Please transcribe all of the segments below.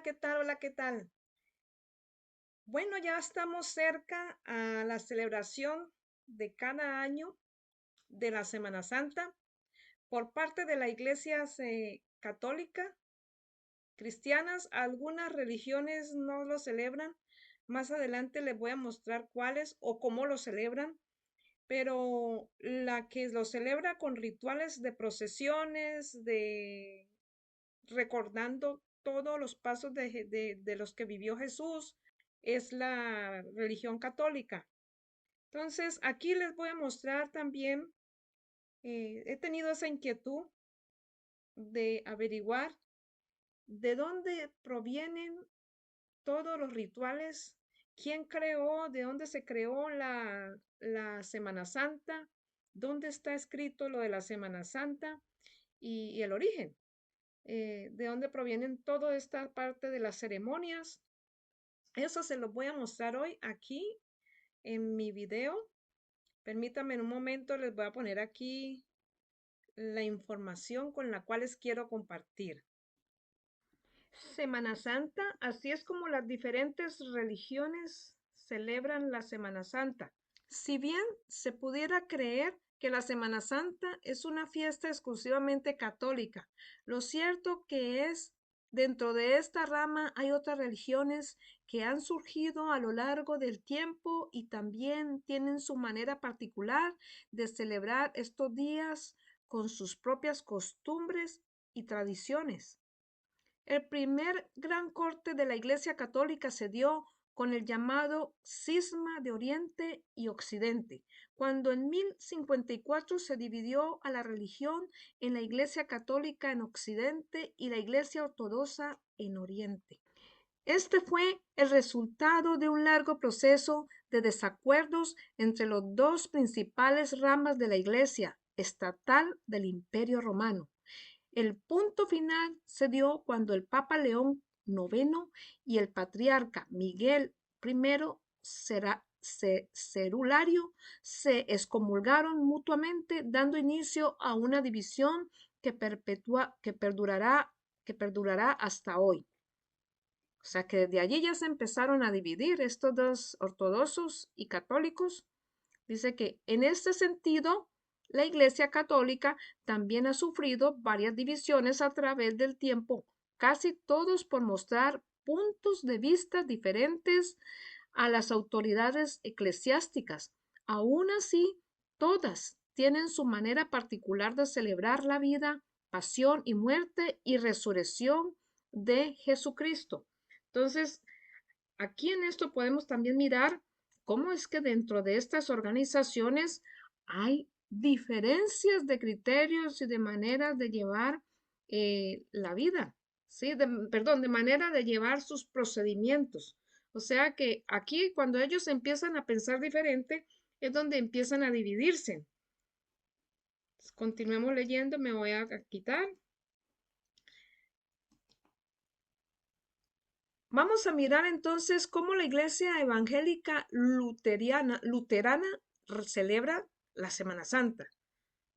¿qué tal? Hola, ¿qué tal? Bueno, ya estamos cerca a la celebración de cada año de la Semana Santa por parte de la Iglesia católica, cristianas. Algunas religiones no lo celebran. Más adelante les voy a mostrar cuáles o cómo lo celebran, pero la que lo celebra con rituales de procesiones, de recordando todos los pasos de los que vivió Jesús, es la religión católica. Entonces, aquí les voy a mostrar también, he tenido esa inquietud de averiguar de dónde provienen todos los rituales, quién creó, de dónde se creó la Semana Santa, dónde está escrito lo de la Semana Santa y el origen, de dónde provienen toda esta parte de las ceremonias. Eso se los voy a mostrar hoy aquí en mi video. Permítanme en un momento, les voy a poner aquí la información con la cual les quiero compartir. Semana Santa, así es como las diferentes religiones celebran la Semana Santa. Si bien se pudiera creer que la Semana Santa es una fiesta exclusivamente católica, lo cierto que es, dentro de esta rama hay otras religiones que han surgido a lo largo del tiempo y también tienen su manera particular de celebrar estos días con sus propias costumbres y tradiciones. El primer gran corte de la Iglesia Católica se dio con el llamado Cisma de Oriente y Occidente, cuando en 1054 se dividió a la religión en la Iglesia Católica en Occidente y la Iglesia Ortodoxa en Oriente. Este fue el resultado de un largo proceso de desacuerdos entre las dos principales ramas de la Iglesia estatal del Imperio Romano. El punto final se dio cuando el Papa León IX y el patriarca Miguel I Cerulario se excomulgaron mutuamente, dando inicio a una división que perdurará hasta hoy. O sea que desde allí ya se empezaron a dividir estos dos ortodoxos y católicos. Dice que en este sentido, la Iglesia Católica también ha sufrido varias divisiones a través del tiempo, casi todos por mostrar puntos de vista diferentes a las autoridades eclesiásticas. Aún así, todas tienen su manera particular de celebrar la vida, pasión y muerte y resurrección de Jesucristo. Entonces, aquí en esto podemos también mirar cómo es que dentro de estas organizaciones hay diferencias de criterios y de maneras de llevar la vida, ¿sí? Perdón, de manera de llevar sus procedimientos. O sea que aquí cuando ellos empiezan a pensar diferente es donde empiezan a dividirse. Continuemos leyendo, me voy a quitar. Vamos a mirar entonces cómo la Iglesia Evangélica Luterana celebra la Semana Santa.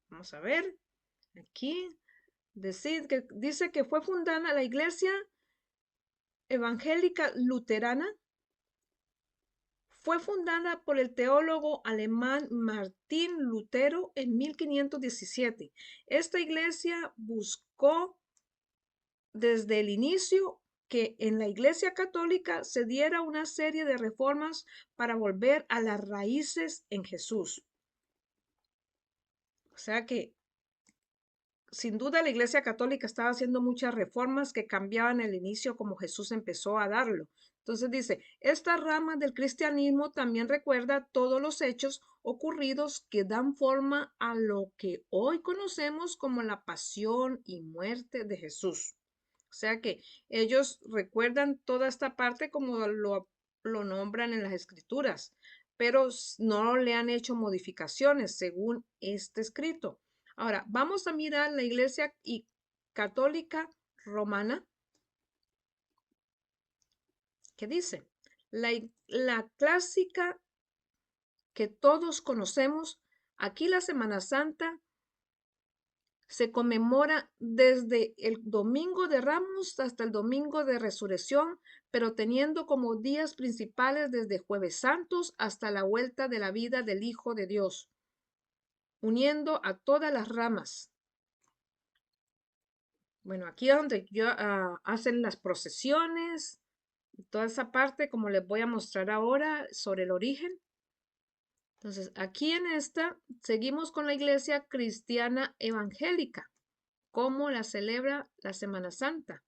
Vamos a ver aquí. Dice que fue fundada la Iglesia Evangélica Luterana. Fue fundada por el teólogo alemán Martín Lutero en 1517. Esta iglesia buscó desde el inicio que en la Iglesia Católica se diera una serie de reformas para volver a las raíces en Jesús. O sea que, sin duda, la Iglesia Católica estaba haciendo muchas reformas que cambiaban el inicio como Jesús empezó a darlo. Entonces dice, esta rama del cristianismo también recuerda todos los hechos ocurridos que dan forma a lo que hoy conocemos como la pasión y muerte de Jesús. O sea que ellos recuerdan toda esta parte como lo nombran en las escrituras, pero no le han hecho modificaciones según este escrito. Ahora, vamos a mirar la iglesia católica romana, que dice, la clásica que todos conocemos, aquí la Semana Santa se conmemora desde el Domingo de Ramos hasta el Domingo de Resurrección, pero teniendo como días principales desde Jueves Santos hasta la vuelta de la vida del Hijo de Dios, uniendo a todas las ramas. Bueno, aquí es donde hacen las procesiones, toda esa parte, como les voy a mostrar ahora sobre el origen. Entonces, aquí en esta seguimos con la iglesia cristiana evangélica, cómo la celebra la Semana Santa.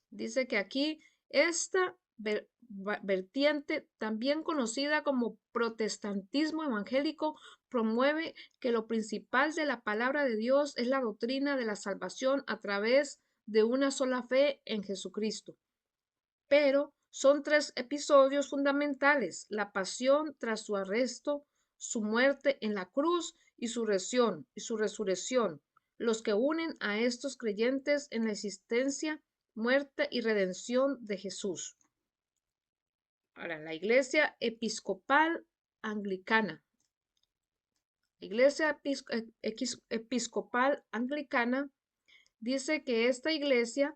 Dice que aquí esta vertiente, también conocida como protestantismo evangélico, promueve que lo principal de la palabra de Dios es la doctrina de la salvación a través de una sola fe en Jesucristo. Pero son tres episodios fundamentales: la pasión tras su arresto, su muerte en la cruz y su resurrección, los que unen a estos creyentes en la existencia, muerte y redención de Jesús. Ahora, la Iglesia Episcopal Anglicana. La Iglesia Episcopal Anglicana dice que esta iglesia,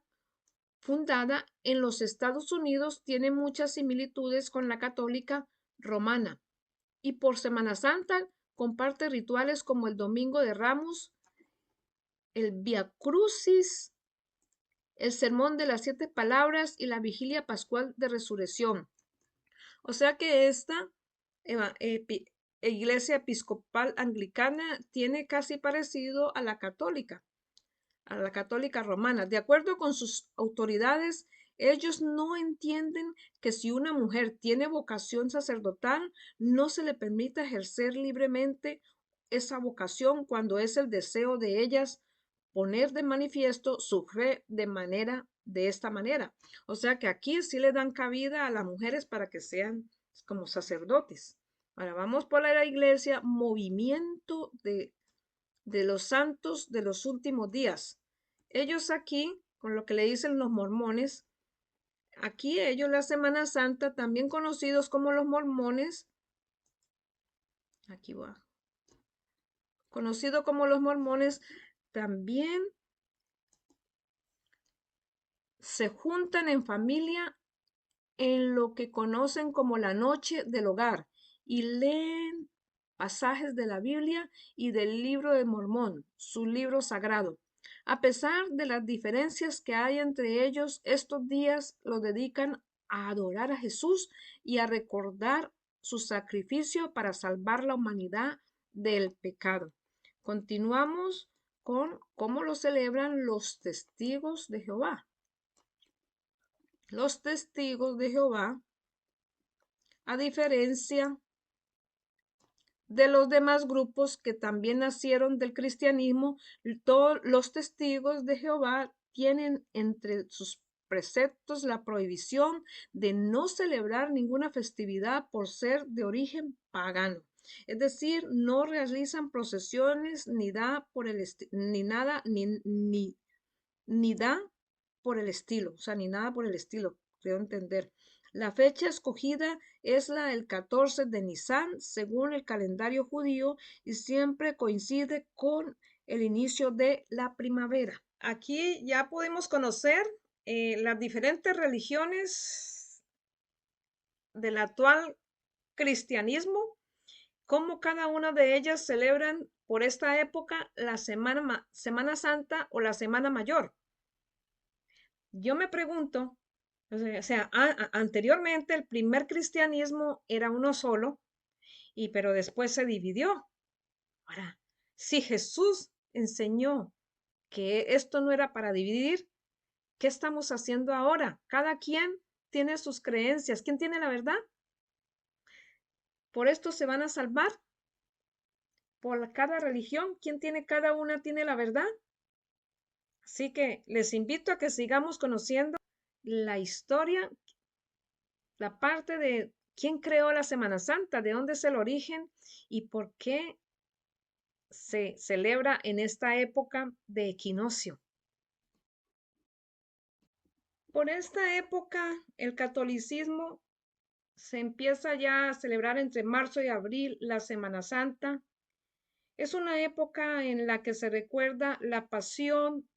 fundada en los Estados Unidos, tiene muchas similitudes con la católica romana y por Semana Santa comparte rituales como el Domingo de Ramos, el Via Crucis, el Sermón de las Siete Palabras y la Vigilia Pascual de Resurrección. O sea que esta iglesia episcopal anglicana tiene casi parecido a la católica romana. De acuerdo con sus autoridades, ellos no entienden que si una mujer tiene vocación sacerdotal, no se le permita ejercer libremente esa vocación cuando es el deseo de ellas poner de manifiesto su fe de esta manera. O sea que aquí sí le dan cabida a las mujeres para que sean como sacerdotes. Ahora vamos por la iglesia Movimiento de los Santos de los Últimos Días. Ellos aquí, con lo que le dicen los mormones, aquí ellos la Semana Santa, también conocidos como los mormones, aquí va, conocido como los mormones, también se juntan en familia en lo que conocen como la noche del hogar y leen pasajes de la Biblia y del libro de Mormón, su libro sagrado. A pesar de las diferencias que hay entre ellos, estos días los dedican a adorar a Jesús y a recordar su sacrificio para salvar la humanidad del pecado. Continuamos con cómo lo celebran los testigos de Jehová. Los testigos de Jehová, a diferencia de los demás grupos que también nacieron del cristianismo, todos los testigos de Jehová tienen entre sus preceptos la prohibición de no celebrar ninguna festividad por ser de origen pagano. Es decir, no realizan procesiones ni da por el ni nada ni da por el estilo, o sea, ni nada por el estilo, creo entender. La fecha escogida es la del 14 de Nisan, según el calendario judío, y siempre coincide con el inicio de la primavera. Aquí ya podemos conocer las diferentes religiones del actual cristianismo, cómo cada una de ellas celebran por esta época la Semana Santa o la Semana Mayor. Yo me pregunto, o sea, anteriormente el primer cristianismo era uno solo, pero después se dividió. Ahora, si Jesús enseñó que esto no era para dividir, ¿qué estamos haciendo ahora? Cada quien tiene sus creencias. ¿Quién tiene la verdad? ¿Por esto se van a salvar? ¿Por cada religión? ¿Quién tiene cada una tiene la verdad? Así que les invito a que sigamos conociendo la historia, la parte de quién creó la Semana Santa, de dónde es el origen y por qué se celebra en esta época de equinoccio. Por esta época, el catolicismo se empieza ya a celebrar entre marzo y abril la Semana Santa. Es una época en la que se recuerda la pasión,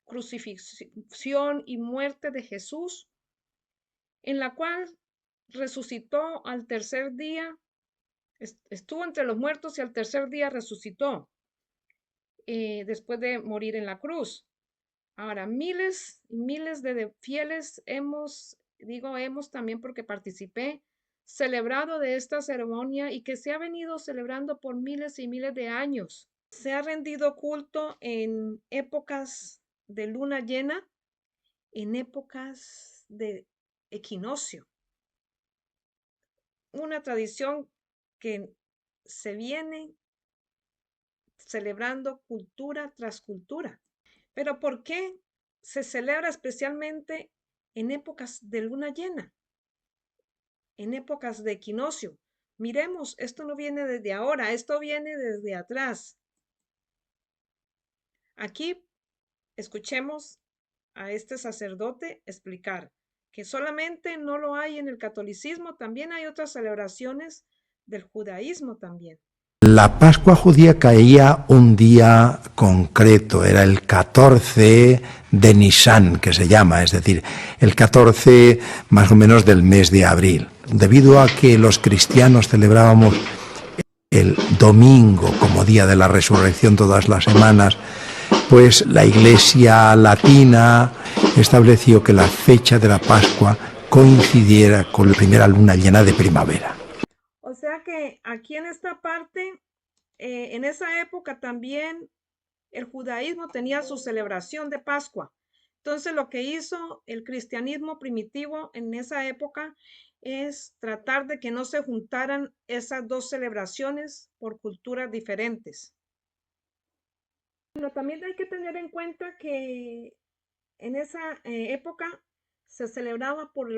crucifixión y muerte de Jesús, en la cual resucitó al tercer día, estuvo entre los muertos y al tercer día resucitó después de morir en la cruz. Ahora, miles y miles de fieles hemos también porque participé, celebrado de esta ceremonia y que se ha venido celebrando por miles y miles de años. Se ha rendido culto en épocas de luna llena, en épocas de equinoccio. Una tradición que se viene celebrando cultura tras cultura. Pero ¿por qué se celebra especialmente en épocas de luna llena, en épocas de equinoccio? Miremos, esto no viene desde ahora, esto viene desde atrás. Aquí escuchemos a este sacerdote explicar que solamente no lo hay en el catolicismo, también hay otras celebraciones del judaísmo también. La Pascua judía caía un día concreto, era el 14 de Nisan, que se llama, es decir, el 14 más o menos del mes de abril. Debido a que los cristianos celebrábamos el domingo como día de la resurrección todas las semanas, pues la Iglesia latina estableció que la fecha de la Pascua coincidiera con la primera luna llena de primavera. O sea que aquí en esta parte, en esa época también el judaísmo tenía su celebración de Pascua. Entonces lo que hizo el cristianismo primitivo en esa época es tratar de que no se juntaran esas dos celebraciones por culturas diferentes. Pero también hay que tener en cuenta que en esa época se celebraba por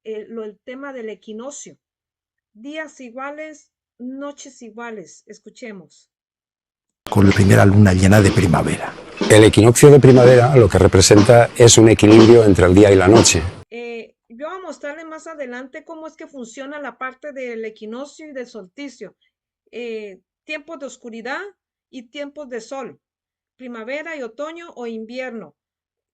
el tema del equinoccio. Días iguales, noches iguales. Escuchemos. Con la primera luna llena de primavera. El equinoccio de primavera lo que representa es un equilibrio entre el día y la noche. Yo voy a mostrarles más adelante cómo es que funciona la parte del equinoccio y del solsticio. Tiempos de oscuridad y tiempos de sol. Primavera y otoño o invierno,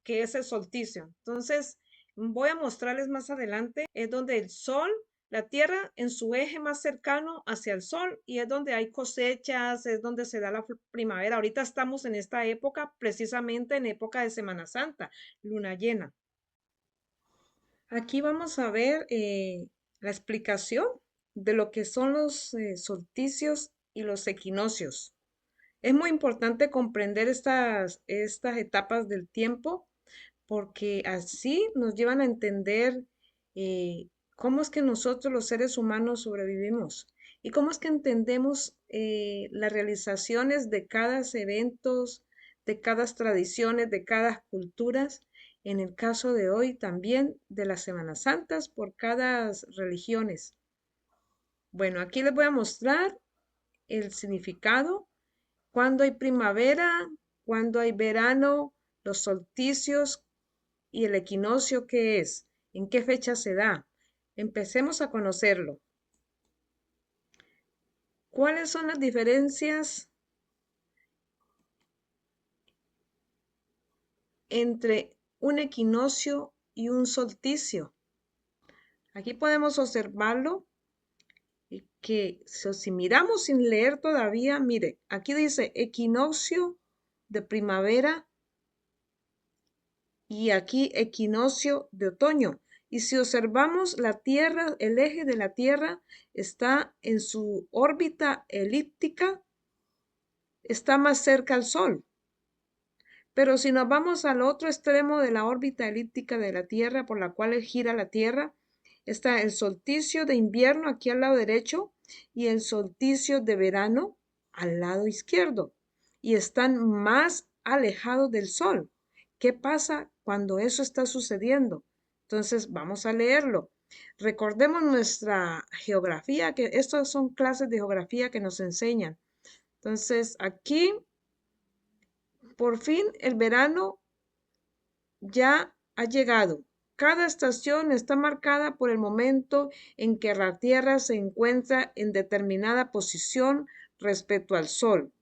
que es el solsticio. Entonces, voy a mostrarles más adelante, es donde el sol, la tierra en su eje más cercano hacia el sol y es donde hay cosechas, es donde se da la primavera. Ahorita estamos en esta época, precisamente en época de Semana Santa, luna llena. Aquí vamos a ver la explicación de lo que son los solsticios y los equinoccios. Es muy importante comprender estas etapas del tiempo porque así nos llevan a entender cómo es que nosotros los seres humanos sobrevivimos y cómo es que entendemos las realizaciones de cada eventos, de cada tradiciones, de cada culturas, en el caso de hoy también de las Semanas Santas por cada religiones. Bueno, aquí les voy a mostrar el significado, cuando hay primavera, cuando hay verano, los solsticios, y el equinoccio, ¿qué es? ¿En qué fecha se da? Empecemos a conocerlo. ¿Cuáles son las diferencias entre un equinoccio y un solsticio? Aquí podemos observarlo que si miramos sin leer todavía, mire, aquí dice equinoccio de primavera y aquí equinoccio de otoño. Y si observamos la Tierra, el eje de la Tierra está en su órbita elíptica, está más cerca al Sol. Pero si nos vamos al otro extremo de la órbita elíptica de la Tierra por la cual gira la Tierra, está el solsticio de invierno aquí al lado derecho y el solsticio de verano al lado izquierdo. Y están más alejados del Sol. ¿Qué pasa cuando eso está sucediendo? Entonces vamos a leerlo. Recordemos nuestra geografía, que estas son clases de geografía que nos enseñan. Entonces aquí, por fin, el verano ya ha llegado. Cada estación está marcada por el momento en que la Tierra se encuentra en determinada posición respecto al Sol.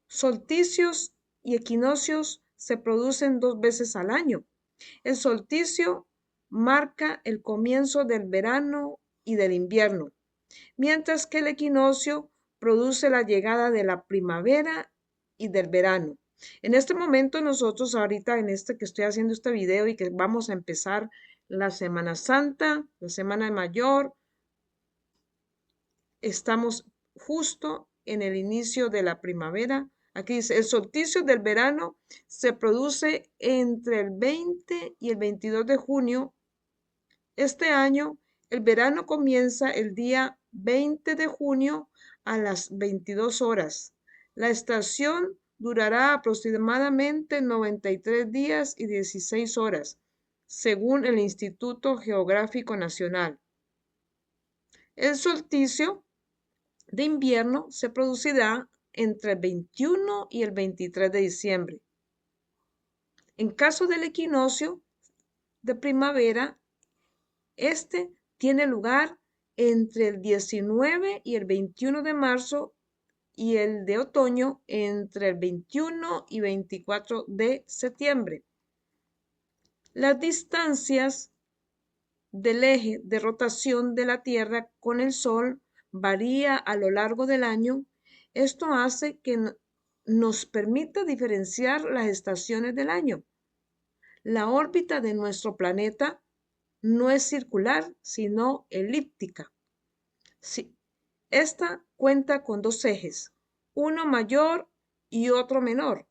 Solsticios y equinoccios se producen 2 veces al año. El solsticio marca el comienzo del verano y del invierno, mientras que el equinoccio produce la llegada de la primavera y del verano. En este momento nosotros ahorita en este que estoy haciendo este video y que vamos a empezar la Semana Santa, la Semana Mayor, estamos justo en el inicio de la primavera. Aquí dice, el solsticio del verano se produce entre el 20 y el 22 de junio. Este año, el verano comienza el día 20 de junio a las 22 horas. La estación durará aproximadamente 93 días y 16 horas, según el Instituto Geográfico Nacional. El solsticio de invierno se producirá entre el 21 y el 23 de diciembre. En caso del equinoccio de primavera, este tiene lugar entre el 19 y el 21 de marzo y el de otoño entre el 21 y 24 de septiembre. Las distancias del eje de rotación de la Tierra con el Sol varía a lo largo del año. Esto hace que nos permita diferenciar las estaciones del año. La órbita de nuestro planeta no es circular, sino elíptica. Sí, esta cuenta con 2 ejes, uno mayor y otro menor.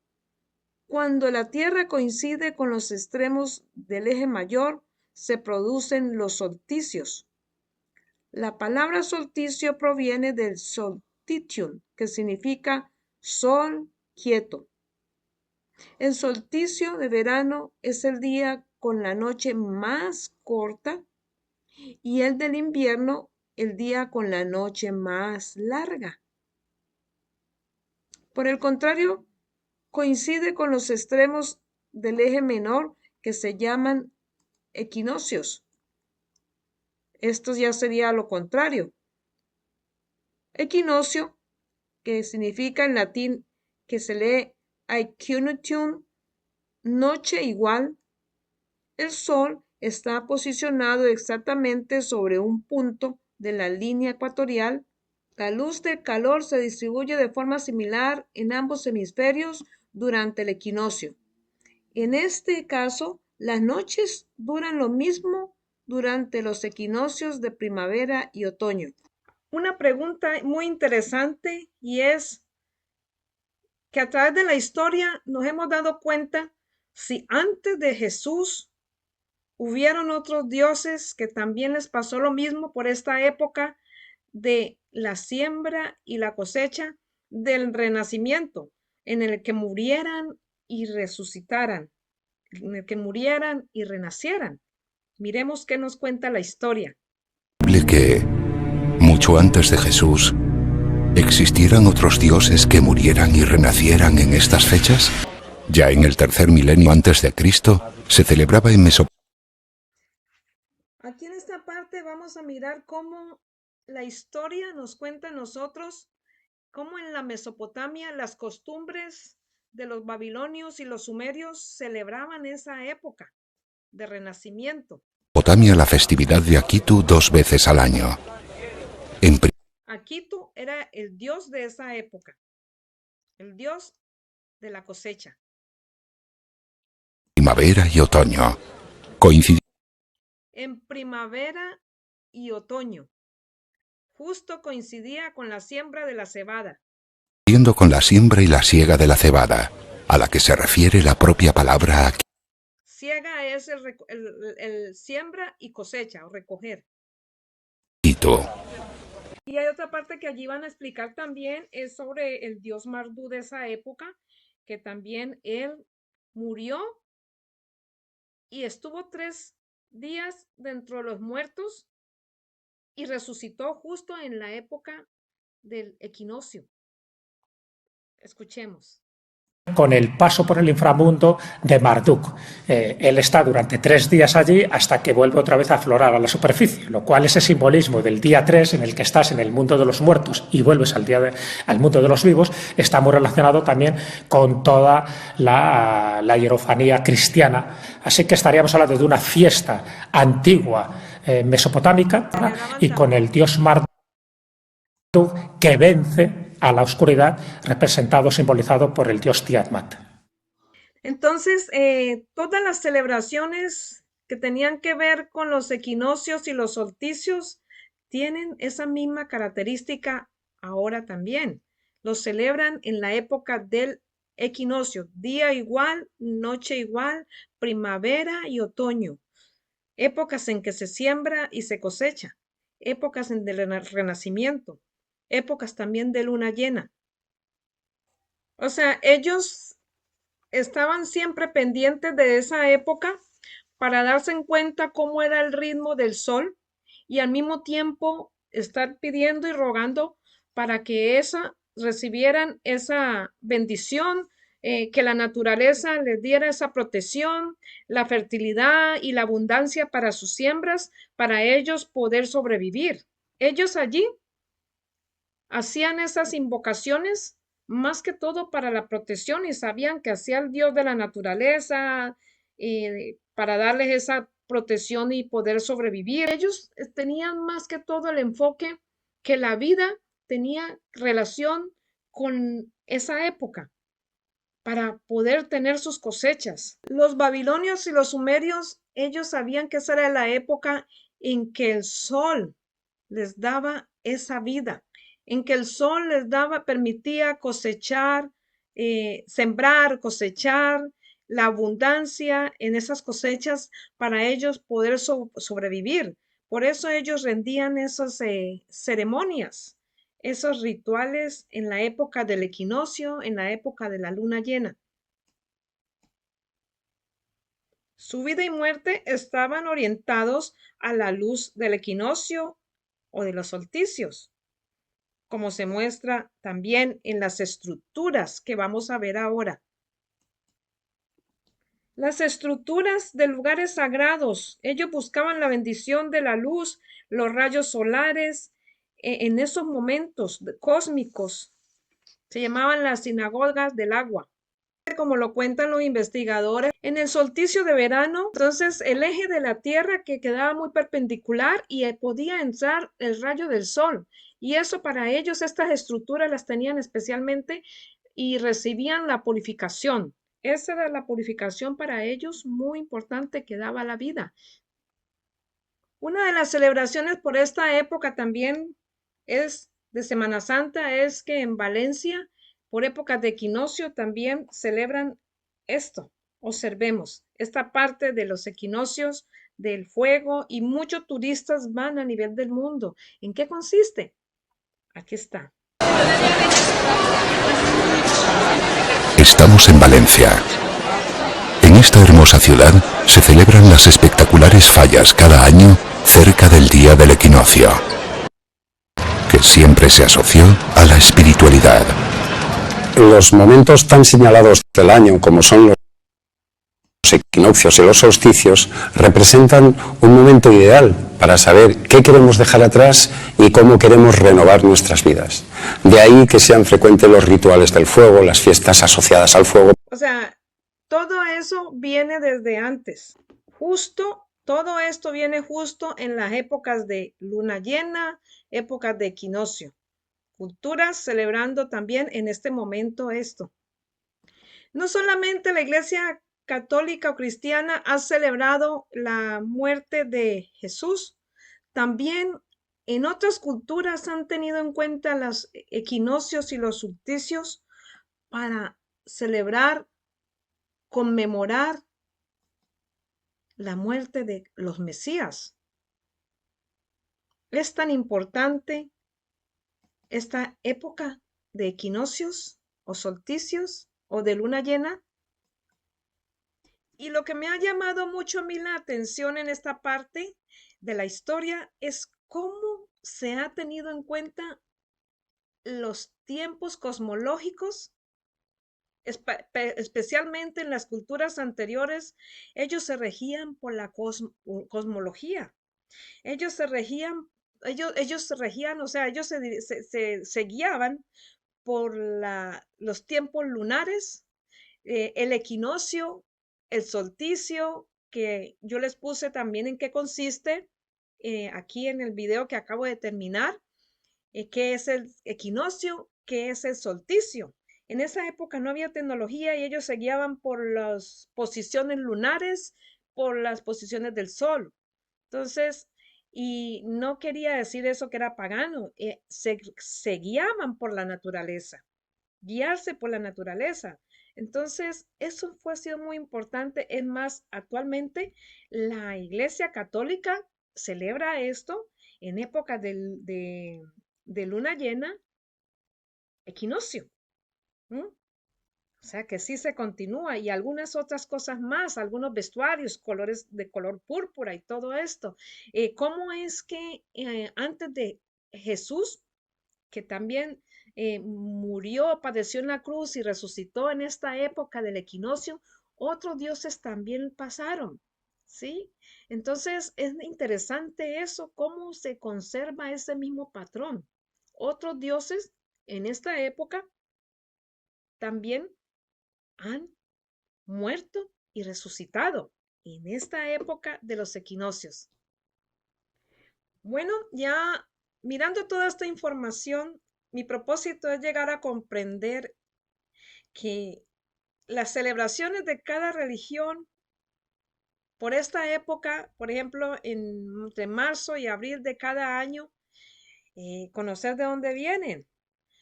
Cuando la Tierra coincide con los extremos del eje mayor, se producen los solsticios. La palabra solsticio proviene del solstitium, que significa sol quieto. El solsticio de verano es el día con la noche más corta y el del invierno el día con la noche más larga. Por el contrario, coincide con los extremos del eje menor que se llaman equinoccios. Esto ya sería lo contrario. Equinoccio, que significa en latín que se lee equinoctium, noche igual. El Sol está posicionado exactamente sobre un punto de la línea ecuatorial. La luz del calor se distribuye de forma similar en ambos hemisferios durante el equinoccio. En este caso, las noches duran lo mismo durante los equinoccios de primavera y otoño. Una pregunta muy interesante y es que a través de la historia nos hemos dado cuenta si antes de Jesús hubieron otros dioses que también les pasó lo mismo por esta época de la siembra y la cosecha del renacimiento, en el que murieran y resucitaran, en el que murieran y renacieran. Miremos qué nos cuenta la historia. Que mucho antes de Jesús existieran otros dioses que murieran y renacieran en estas fechas. Ya en el tercer milenio antes de Cristo se celebraba en Mesopotamia. Aquí en esta parte vamos a mirar cómo la historia nos cuenta a nosotros cómo en la Mesopotamia las costumbres de los babilonios y los sumerios celebraban esa época de renacimiento. La festividad de Akitu 2 veces al año. Akitu era el dios de esa época, el dios de la cosecha. Primavera y otoño. Coincidió en primavera y otoño. Justo coincidía con la siembra de la cebada. Con la siembra y la siega de la cebada, a la que se refiere la propia palabra aquí. Siega es el siembra y cosecha o recoger. Y hay otra parte que allí van a explicar también, es sobre el dios Mardú de esa época, que también él murió y estuvo 3 días dentro de los muertos y resucitó justo en la época del equinoccio. Escuchemos. con el paso por el inframundo de Marduk. Él está durante 3 días allí hasta que vuelve otra vez a aflorar a la superficie, lo cual ese simbolismo del día 3 en el que estás en el mundo de los muertos y vuelves al mundo de los vivos está muy relacionado también con toda la hierofanía cristiana. Así que estaríamos hablando de una fiesta antigua mesopotámica y con el dios Marduk que vence a la oscuridad, representado, simbolizado por el dios Tiamat. Entonces, todas las celebraciones que tenían que ver con los equinoccios y los solsticios tienen esa misma característica ahora también. Los celebran en la época del equinoccio, día igual, noche igual, primavera y otoño, épocas en que se siembra y se cosecha, épocas del renacimiento, épocas también de luna llena. O sea, ellos estaban siempre pendientes de esa época para darse en cuenta cómo era el ritmo del sol y al mismo tiempo estar pidiendo y rogando para que recibieran esa bendición, que la naturaleza les diera esa protección, la fertilidad y la abundancia para sus siembras, para ellos poder sobrevivir. Ellos allí hacían esas invocaciones más que todo para la protección y sabían que hacía el Dios de la naturaleza para darles esa protección y poder sobrevivir. Ellos tenían más que todo el enfoque que la vida tenía relación con esa época para poder tener sus cosechas. Los babilonios y los sumerios, ellos sabían que esa era la época en que el sol les daba esa vida, en que el sol les permitía cosechar, sembrar, cosechar, la abundancia en esas cosechas para ellos poder sobrevivir. Por eso ellos rendían esas ceremonias, esos rituales en la época del equinoccio, en la época de la luna llena. Su vida y muerte estaban orientados a la luz del equinoccio o de los solsticios, como se muestra también en las estructuras que vamos a ver ahora. Las estructuras de lugares sagrados, ellos buscaban la bendición de la luz, los rayos solares, en esos momentos cósmicos. Se llamaban las sinagogas del agua, como lo cuentan los investigadores. En el solsticio de verano, entonces el eje de la Tierra que quedaba muy perpendicular y podía entrar el rayo del sol. Y eso para ellos, estas estructuras las tenían especialmente y recibían la purificación. Esa era la purificación para ellos muy importante que daba la vida. Una de las celebraciones por esta época también es de Semana Santa, es que en Valencia, por épocas de equinoccio, también celebran esto. Observemos esta parte de los equinoccios, del fuego, y muchos turistas van a nivel del mundo. ¿En qué consiste? Aquí está. Estamos en Valencia. En esta hermosa ciudad se celebran las espectaculares fallas cada año cerca del día del equinoccio, que siempre se asoció a la espiritualidad. Los momentos tan señalados del año como son los equinoccios y los solsticios representan un momento ideal para saber qué queremos dejar atrás y cómo queremos renovar nuestras vidas. De ahí que sean frecuentes los rituales del fuego, las fiestas asociadas al fuego. O sea, todo eso viene desde antes. Todo esto viene justo en las épocas de luna llena, épocas de equinoccio. Culturas celebrando también en este momento esto. No solamente la Iglesia católica o cristiana ha celebrado la muerte de Jesús, también en otras culturas han tenido en cuenta los equinoccios y los solsticios para celebrar, conmemorar la muerte de los Mesías. Es tan importante esta época de equinoccios o solsticios o de luna llena. Y lo que me ha llamado mucho a mí la atención en esta parte de la historia es cómo se ha tenido en cuenta los tiempos cosmológicos especialmente en las culturas anteriores, ellos se regían por la cosmología. Ellos se regían, ellos se regían, o sea, ellos se guiaban por los tiempos lunares, el equinoccio, el solsticio, que yo les puse también en qué consiste aquí en el video que acabo de terminar, qué es el equinoccio, qué es el solsticio. En esa época no había tecnología y ellos se guiaban por las posiciones lunares, por las posiciones del sol. Entonces, y no quería decir eso que era pagano, se guiaban por la naturaleza, guiarse por la naturaleza. Entonces, eso ha sido muy importante. Es más, actualmente la Iglesia Católica celebra esto en época de luna llena, equinoccio. ¿Mm? O sea que sí se continúa y algunas otras cosas más, algunos vestuarios, colores de color púrpura y todo esto. ¿Cómo es que antes de Jesús, que también murió, padeció en la cruz y resucitó en esta época del equinoccio, otros dioses también pasaron? ¿Sí? Entonces es interesante eso, cómo se conserva ese mismo patrón. Otros dioses en esta época también han muerto y resucitado en esta época de los equinoccios. Bueno, ya mirando toda esta información, mi propósito es llegar a comprender que las celebraciones de cada religión por esta época, por ejemplo, entre marzo y abril de cada año, conocer de dónde vienen,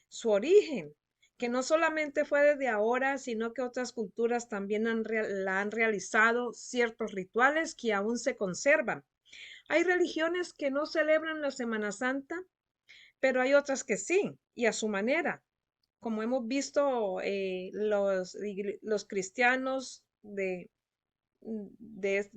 su origen, que no solamente fue desde ahora, sino que otras culturas también la han realizado ciertos rituales que aún se conservan. Hay religiones que no celebran la Semana Santa, pero hay otras que sí, y a su manera. Como hemos visto, los cristianos de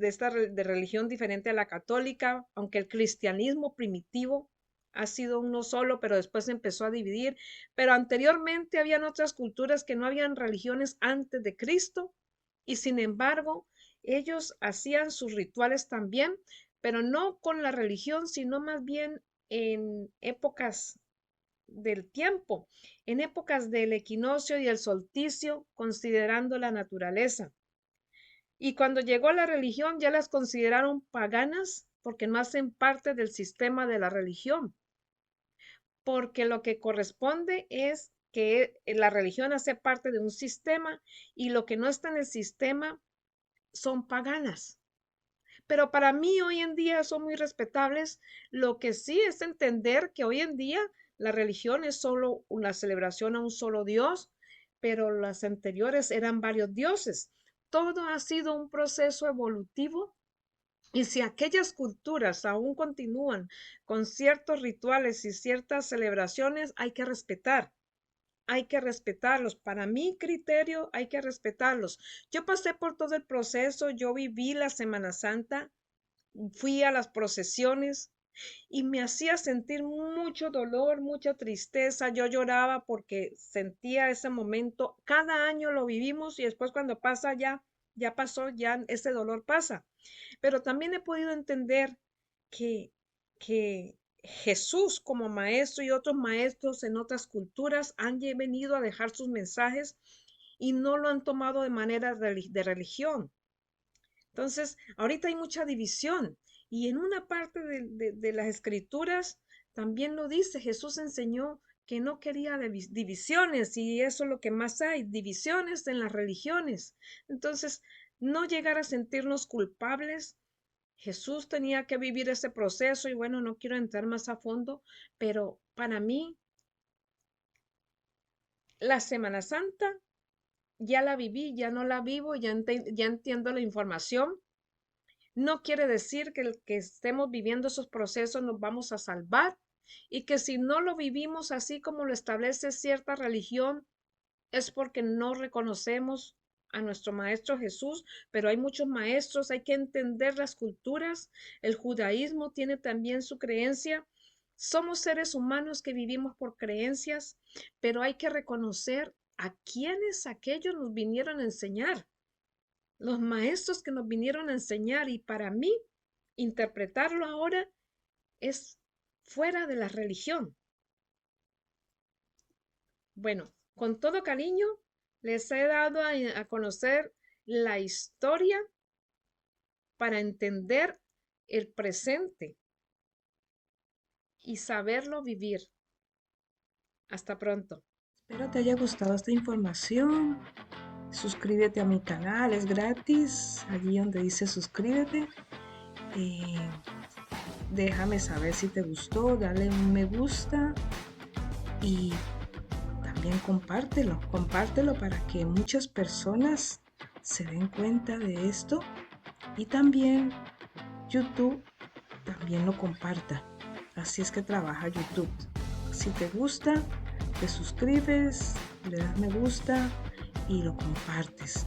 esta de religión diferente a la católica, aunque el cristianismo primitivo ha sido uno solo, pero después se empezó a dividir. Pero anteriormente habían otras culturas que no habían religiones antes de Cristo y sin embargo ellos hacían sus rituales también, pero no con la religión, sino más bien en épocas del tiempo, en épocas del equinoccio y el solsticio, considerando la naturaleza. Y cuando llegó la religión ya las consideraron paganas porque no hacen parte del sistema de la religión, porque lo que corresponde es que la religión hace parte de un sistema y lo que no está en el sistema son paganas. Pero para mí hoy en día son muy respetables. Lo que sí es entender que hoy en día la religión es solo una celebración a un solo Dios, pero las anteriores eran varios dioses. Todo ha sido un proceso evolutivo y si aquellas culturas aún continúan con ciertos rituales y ciertas celebraciones, hay que respetar. Hay que respetarlos. Para mi criterio, hay que respetarlos. Yo pasé por todo el proceso, yo viví la Semana Santa, fui a las procesiones y me hacía sentir mucho dolor, mucha tristeza. Yo lloraba porque sentía ese momento. Cada año lo vivimos y después cuando pasa ya pasó, ya ese dolor pasa. Pero también he podido entender que, que Jesús como maestro y otros maestros en otras culturas han venido a dejar sus mensajes y no lo han tomado de manera de religión. Entonces, ahorita hay mucha división y en una parte de las escrituras también lo dice, Jesús enseñó que no quería divisiones y eso es lo que más hay, divisiones en las religiones. Entonces, no llegar a sentirnos culpables. Jesús tenía que vivir ese proceso y bueno, no quiero entrar más a fondo, pero para mí la Semana Santa ya la viví, ya no la vivo, ya entiendo la información. No quiere decir que el que estemos viviendo esos procesos nos vamos a salvar y que si no lo vivimos así como lo establece cierta religión es porque no reconocemos a nuestro maestro Jesús, pero hay muchos maestros, hay que entender las culturas. El judaísmo tiene también su creencia. Somos seres humanos que vivimos por creencias, pero hay que reconocer ¿A quiénes aquellos nos vinieron a enseñar? Los maestros que nos vinieron a enseñar, y para mí interpretarlo ahora es fuera de la religión. Bueno, con todo cariño les he dado a conocer la historia para entender el presente y saberlo vivir. Hasta pronto. Espero te haya gustado esta información. Suscríbete a mi canal, es gratis. Allí donde dice suscríbete. Déjame saber si te gustó, dale un me gusta y también compártelo para que muchas personas se den cuenta de esto y también YouTube también lo comparta. Así es que trabaja YouTube. Si te gusta, te suscribes, le das me gusta y lo compartes.